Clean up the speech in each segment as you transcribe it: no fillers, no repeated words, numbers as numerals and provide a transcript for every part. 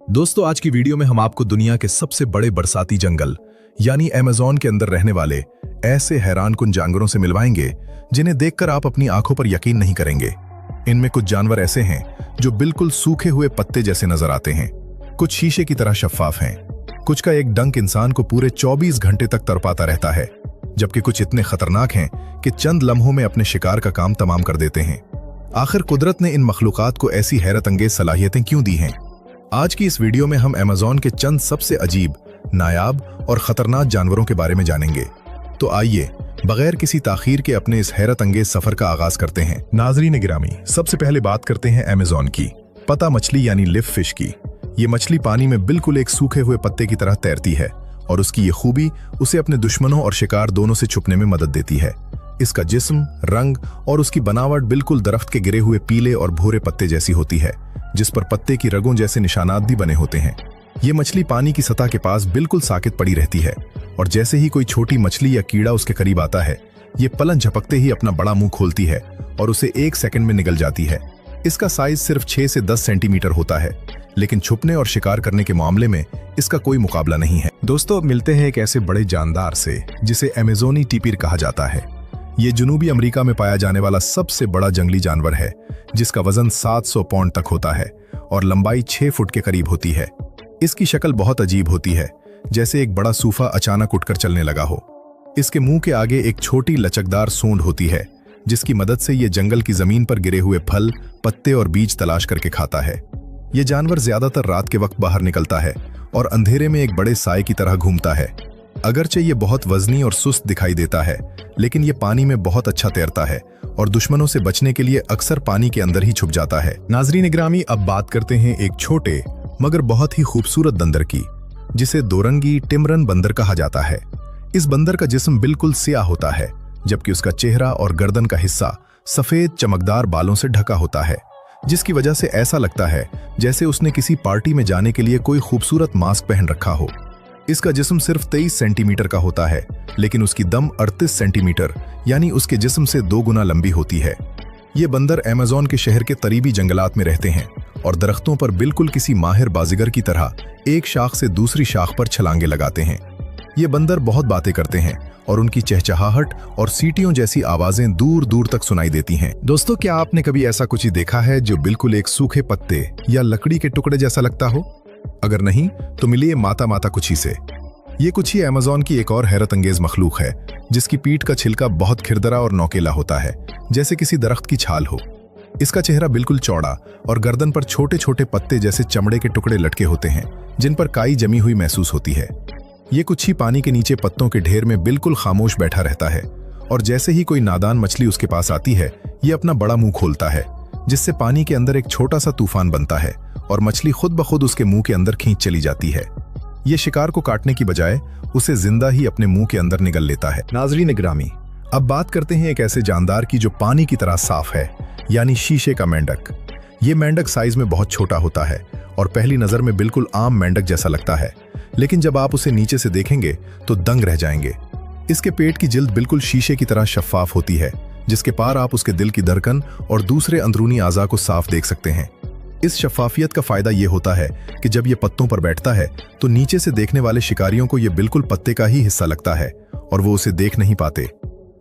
दोस्तों, आज की वीडियो में हम आपको दुनिया के सबसे बड़े बरसाती जंगल यानी अमेज़न के अंदर रहने वाले ऐसे हैरानकुन जानवरों से मिलवाएंगे जिन्हें देखकर आप अपनी आंखों पर यकीन नहीं करेंगे। इनमें कुछ जानवर ऐसे हैं जो बिल्कुल सूखे हुए पत्ते जैसे नजर आते हैं, कुछ शीशे की तरह शफ्फाफ हैं, कुछ का एक डंक इंसान को पूरे 24 घंटे तक तड़पाता रहता है, जबकि कुछ इतने खतरनाक हैं कि चंद लम्हों में अपने शिकार का काम तमाम कर देते हैं। आखिर कुदरत ने इन मखलूकात को ऐसी हैरत अंगेज सलाहियतें क्यों दी हैं? आज की इस वीडियो में हम अमेज़न के चंद सबसे अजीब, नायाब और खतरनाक जानवरों के बारे में जानेंगे। तो आइए बगैर किसी ताखीर के अपने इस हैरत अंगेज सफर का आगाज करते हैं। नाज़रीन गिरामी, सबसे पहले बात करते हैं अमेज़न की पता मछली यानी लिव फिश की। ये मछली पानी में बिल्कुल एक सूखे हुए पत्ते की तरह तैरती है और उसकी ये खूबी उसे अपने दुश्मनों और शिकार दोनों से छुपने में मदद देती है। इसका जिस्म, रंग और उसकी बनावट बिल्कुल दरख्त के गिरे हुए पीले और भूरे पत्ते जैसी होती है, जिस पर पत्ते की रगों जैसे निशानात भी बने होते हैं। ये मछली पानी की सतह के पास बिल्कुल साकित पड़ी रहती है और जैसे ही कोई छोटी मछली या कीड़ा उसके करीब आता है, ये पलक झपकते ही अपना बड़ा मुंह खोलती है और उसे 1 सेकंड में निगल जाती है। इसका साइज सिर्फ 6 से 10 सेंटीमीटर होता है, लेकिन छुपने और शिकार करने के मामले में इसका कोई मुकाबला नहीं है। दोस्तों, मिलते हैं एक ऐसे बड़े जानदार से जिसे अमेज़नी टीपीर कहा जाता है। ये जनूबी अमेरिका में पाया जाने वाला सबसे बड़ा जंगली जानवर है, जिसका वजन 700 पाउंड तक होता है और लंबाई 6 फुट के करीब होती है। इसकी शक्ल बहुत अजीब होती है, जैसे एक बड़ा सूफा अचानक उठकर चलने लगा हो। इसके मुंह के आगे एक छोटी लचकदार सूंड होती है, जिसकी मदद से ये जंगल की जमीन पर गिरे हुए फल, पत्ते और बीज तलाश करके खाता है। ये जानवर ज्यादातर रात के वक्त बाहर निकलता है और अंधेरे में एक बड़े साए की तरह घूमता है। अगरचे ये बहुत वजनी और सुस्त दिखाई देता है, लेकिन ये पानी में बहुत अच्छा तैरता है और दुश्मनों से बचने के लिए अक्सर पानी के अंदर ही छुप जाता है। नाज़रीन गिरामी, अब बात करते हैं एक छोटे मगर बहुत ही खूबसूरत बंदर की, जिसे दोरंगी टिमरन बंदर कहा जाता है। इस बंदर का जिस्म बिल्कुल स्याह होता है, जबकि उसका चेहरा और गर्दन का हिस्सा सफेद चमकदार बालों से ढका होता है, जिसकी वजह से ऐसा लगता है जैसे उसने किसी पार्टी में जाने के लिए कोई खूबसूरत मास्क पहन रखा हो। इसका जिस्म सिर्फ 23 सेंटीमीटर का होता है, लेकिन उसकी दम 38 सेंटीमीटर यानी उसके जिस्म से 2 गुना लंबी होती है। ये बंदर अमेज़न के शहर के करीबी जंगलात में रहते हैं और दरख्तों पर बिल्कुल किसी माहिर बाजीगर की तरह एक शाख से दूसरी शाख पर छलांगे लगाते हैं। ये बंदर बहुत बातें करते हैं और उनकी चहचहाहट और सीटियों जैसी आवाजें दूर दूर तक सुनाई देती हैं। दोस्तों, क्या आपने कभी ऐसा कुछ ही देखा है जो बिल्कुल एक सूखे पत्ते या लकड़ी के टुकड़े जैसा लगता हो? अगर नहीं तो मिलिए माता कुछी से। ये कुछी अमेज़न की एक और हैरत अंगेज मखलूक है, जिसकी पीठ का छिलका बहुत खिरदरा और नोकेला होता है, जैसे किसी दरख्त की छाल हो। इसका चेहरा बिल्कुल चौड़ा और गर्दन पर छोटे छोटे पत्ते जैसे चमड़े के टुकड़े लटके होते हैं, जिन पर काई जमी हुई महसूस होती है। ये कुछी पानी के नीचे पत्तों के ढेर में बिल्कुल खामोश बैठा रहता है और जैसे ही कोई नादान मछली उसके पास आती है, ये अपना बड़ा मुंह खोलता है, जिससे पानी के अंदर एक छोटा सा तूफान बनता है और मछली खुद ब खुद उसके मुंह के अंदर खींच चली जाती है। ये शिकार को काटने की बजाय उसे जिंदा ही अपने मुंह के अंदर निगल लेता है। नाज़रीन गिरामी, अब बात करते हैं एक ऐसे जानदार की जो पानी की तरह साफ है, यानी शीशे का मेंढक। ये मेंढक साइज में बहुत छोटा होता है और पहली नजर में बिल्कुल आम मेंढक जैसा लगता है, लेकिन जब आप उसे नीचे से देखेंगे तो दंग रह जाएंगे। इसके पेट की जिल्द बिल्कुल शीशे की तरह शफ्फाफ होती है, जिसके पार आप उसके दिल की धड़कन और दूसरे अंदरूनी आज़ा को साफ देख सकते हैं। इस शफाफियत का फायदा ये होता है कि जब ये पत्तों पर बैठता है तो नीचे से देखने वाले शिकारियों को ये बिल्कुल पत्ते का ही हिस्सा लगता है और वो उसे देख नहीं पाते।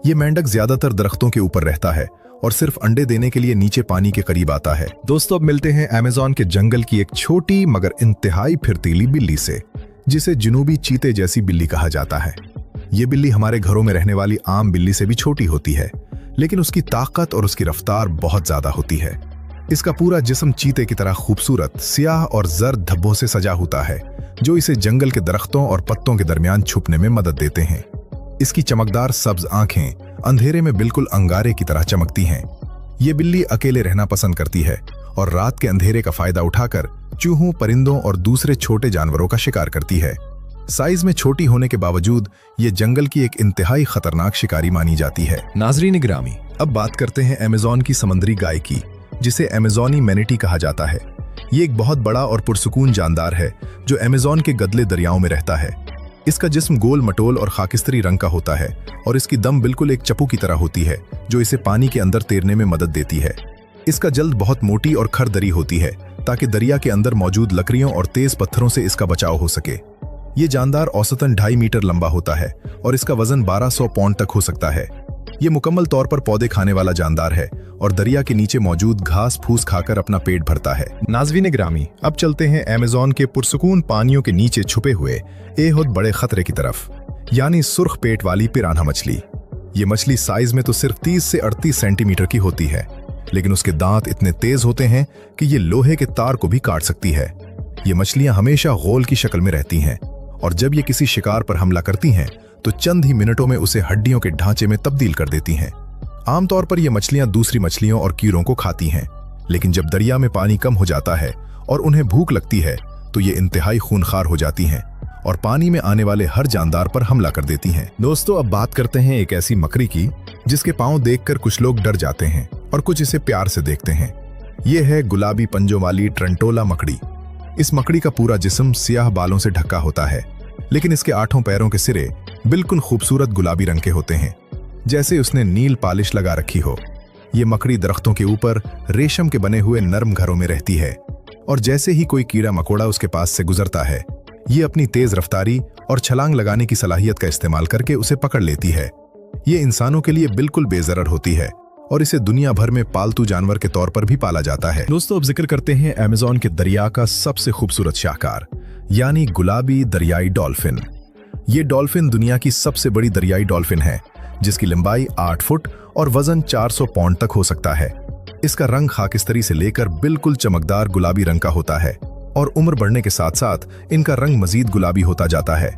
ये मेंढक ज्यादातर दरख्तों के ऊपर रहता है और सिर्फ अंडे देने के लिए नीचे पानी के करीब आता है। दोस्तों, अब मिलते हैं अमेज़न के जंगल की एक छोटी मगर इंतहाई फिरतीली बिल्ली से, जिसे जनूबी चीते जैसी बिल्ली कहा जाता है। ये बिल्ली हमारे घरों में रहने वाली आम बिल्ली से भी छोटी होती है, लेकिन उसकी ताकत और उसकी रफ्तार बहुत ज्यादा होती है। इसका पूरा जिस्म चीते की तरह खूबसूरत स्याह और जर्द धब्बों से सजा होता है, जो इसे जंगल के दरख्तों और पत्तों के दरमियान छुपने में मदद देते हैं। इसकी चमकदार सब्ज आंखें अंधेरे में बिल्कुल अंगारे की तरह चमकती हैं। ये बिल्ली अकेले रहना पसंद करती है और रात के अंधेरे का फायदा उठाकर चूहों, परिंदों और दूसरे छोटे जानवरों का शिकार करती है। साइज में छोटी होने के बावजूद ये जंगल की एक इंतहाई खतरनाक शिकारी मानी जाती है। नाज़रीन गिरामी, अब बात करते हैं अमेज़न की समुद्री गाय की, जिसे अमेज़नी मैनेटी कहा जाता है। ये एक बहुत बड़ा और पुरसुकून जानदार है जो अमेज़न के गदले दरियाओं में रहता है। इसका जिस्म गोल मटोल और खाकिस्तरी रंग का होता है और इसकी दम बिल्कुल एक चप्पू की तरह होती है, जो इसे पानी के अंदर तैरने में मदद देती है। इसका जल्द बहुत मोटी और खरदरी होती है, ताकि दरिया के अंदर मौजूद लकड़ियों और तेज पत्थरों से इसका बचाव हो सके। ये जानदार औसतन 2.5 मीटर लंबा होता है और इसका वजन 1200 पौंड तक हो सकता है। ये मुकम्मल तौर पर पौधे खाने वाला जानदार है और दरिया के नीचे मौजूद घास फूस खाकर अपना पेट भरता है। नाज़रीन ग्रामी, अब चलते हैं अमेज़न के पुरसुकून पानियों के नीचे छुपे हुए बहुत बड़े खतरे की तरफ, यानी सुर्ख पेट वाली पिरान्हा मछली। ये मछली साइज में तो सिर्फ 30 से 38 सेंटीमीटर की होती है, लेकिन उसके दांत इतने तेज होते हैं कि ये लोहे के तार को भी काट सकती है। ये मछलियां हमेशा गोल की शक्ल में रहती हैं और जब ये किसी शिकार पर हमला करती हैं तो चंद ही मिनटों में उसे हड्डियों के ढांचे में तब्दील कर देती हैं। आमतौर पर ये मछलियां दूसरी मछलियों और कीड़ों को खाती हैं, लेकिन जब दरिया में पानी कम हो जाता है और उन्हें भूख लगती है तो ये इंतहाई खूनखार हो जाती हैं और पानी में आने वाले हर जानदार पर हमला कर देती हैं। दोस्तों, अब बात करते हैं एक ऐसी मकड़ी की जिसके पांव देखकर कुछ लोग डर जाते हैं और कुछ इसे प्यार से देखते हैं। ये है गुलाबी पंजों वाली ट्रंटोला मकड़ी। इस मकड़ी का पूरा जिस्म सियाह बालों से ढका होता है, लेकिन इसके 8 पैरों के सिरे बिल्कुल खूबसूरत गुलाबी रंग के होते हैं, जैसे उसने नील पालिश लगा रखी हो। ये मकड़ी दरख्तों के ऊपर रेशम के बने हुए नर्म घरों में रहती है और जैसे ही कोई कीड़ा मकोड़ा उसके पास से गुजरता है, ये अपनी तेज रफ्तारी और छलांग लगाने की सलाहियत का इस्तेमाल करके उसे पकड़ लेती है। ये इंसानों के लिए बिल्कुल बेजरर होती है और इसे दुनिया भर में पालतू जानवर के तौर पर भी पाला जाता है। दोस्तों, अब जिक्र करते हैं अमेज़न के दरिया का सबसे खूबसूरत शाहकार, यानी गुलाबी दरियाई डॉल्फिन। ये डॉल्फिन दुनिया की सबसे बड़ी दरियाई डॉल्फिन है, जिसकी लंबाई 8 फुट और वजन 400 पौंड तक हो सकता है। इसका रंग खाकिस्तरी से लेकर बिल्कुल चमकदार गुलाबी रंग का होता है और उम्र बढ़ने के साथ साथ इनका रंग मजीद गुलाबी होता जाता है।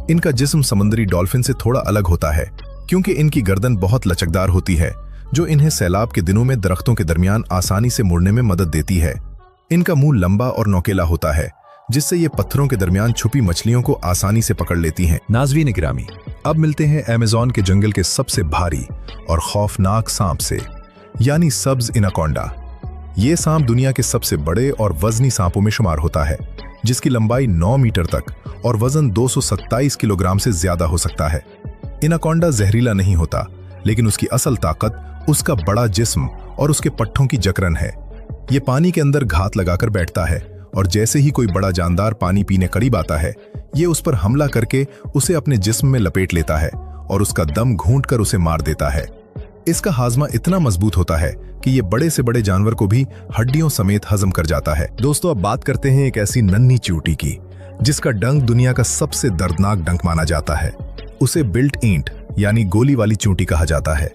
इनका जिस्म समुद्री डॉल्फिन से थोड़ा अलग होता है क्योंकि इनकी गर्दन बहुत लचकदार होती है, जो इन्हें सैलाब के दिनों में दरख्तों के दरमियान आसानी से मुड़ने में मदद देती है। इनका मुंह लंबा और नोकेला होता है, जिससे ये पत्थरों के दरमियान छुपी मछलियों को आसानी से पकड़ लेती हैं। नाज़रीन ग्रामी, अब मिलते हैं अमेज़न के जंगल के सबसे भारी और खौफनाक सांप से, यानी सब्ज एनाकोंडा। ये सांप दुनिया के सबसे बड़े और वजनी सांपों में शुमार होता है, जिसकी लंबाई 9 मीटर तक और वजन 227 किलोग्राम से ज्यादा हो सकता है। एनाकोंडा जहरीला नहीं होता, लेकिन उसकी असल ताकत उसका बड़ा जिस्म और उसके पट्ठों की जकरन है। ये पानी के अंदर घात लगाकर बैठता है और जैसे ही कोई बड़ा जानदार पानी पीने करीब आता है, ये उस पर हमला करके उसे अपने जिस्म में लपेट लेता है और उसका दम घूंटकर उसे मार देता है। इसका हाजमा इतना मजबूत होता है कि ये बड़े से बड़े जानवर को भी हड्डियों समेत हजम कर जाता है। दोस्तों, अब बात करते हैं एक ऐसी नन्ही चींटी की जिसका डंक दुनिया का सबसे दर्दनाक डंक माना जाता है। उसे बिल्ट ईंट यानी गोली वाली चींटी कहा जाता है।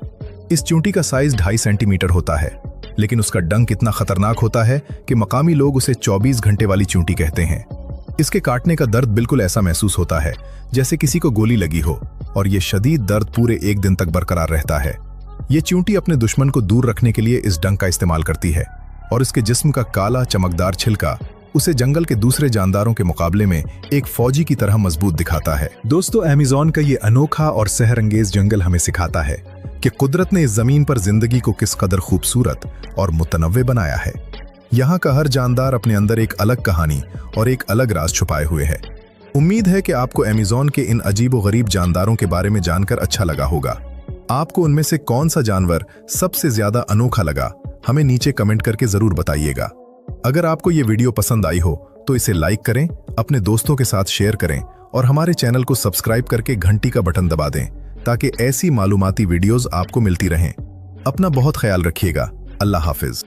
इस चींटी का साइज 2.5 सेंटीमीटर होता है, लेकिन उसका डंक इतना खतरनाक होता है कि मकामी लोग उसे 24 घंटे वाली चींटी कहते हैं। इसके काटने का दर्द बिल्कुल ऐसा महसूस होता है जैसे किसी को गोली लगी हो, और ये शदीद दर्द पूरे 1 दिन तक बरकरार रहता है। ये चींटी अपने दुश्मन को दूर रखने के लिए इस डंक का इस्तेमाल करती है और इसके जिस्म का काला चमकदार छिलका उसे जंगल के दूसरे जानदारों के मुकाबले में एक फौजी की तरह मजबूत दिखाता है। दोस्तों, अमेज़न का ये अनोखा और सहरंगेज जंगल हमें सिखाता है कि कुदरत ने इस जमीन पर जिंदगी को किस कदर खूबसूरत और मुतनव्वे बनाया है। यहाँ का हर जानदार अपने अंदर एक अलग कहानी और एक अलग राज छुपाए हुए है। उम्मीद है कि आपको अमेज़न के इन अजीब व गरीब जानदारों के बारे में जानकर अच्छा लगा होगा। आपको उनमें से कौन सा जानवर सबसे ज्यादा अनोखा लगा, हमें नीचे कमेंट करके जरूर बताइएगा। अगर आपको ये वीडियो पसंद आई हो तो इसे लाइक करें, अपने दोस्तों के साथ शेयर करें और हमारे चैनल को सब्सक्राइब करके घंटी का बटन दबा दें ताकि ऐसी मालूमाती वीडियोस आपको मिलती रहें। अपना बहुत ख्याल रखिएगा। अल्लाह हाफिज।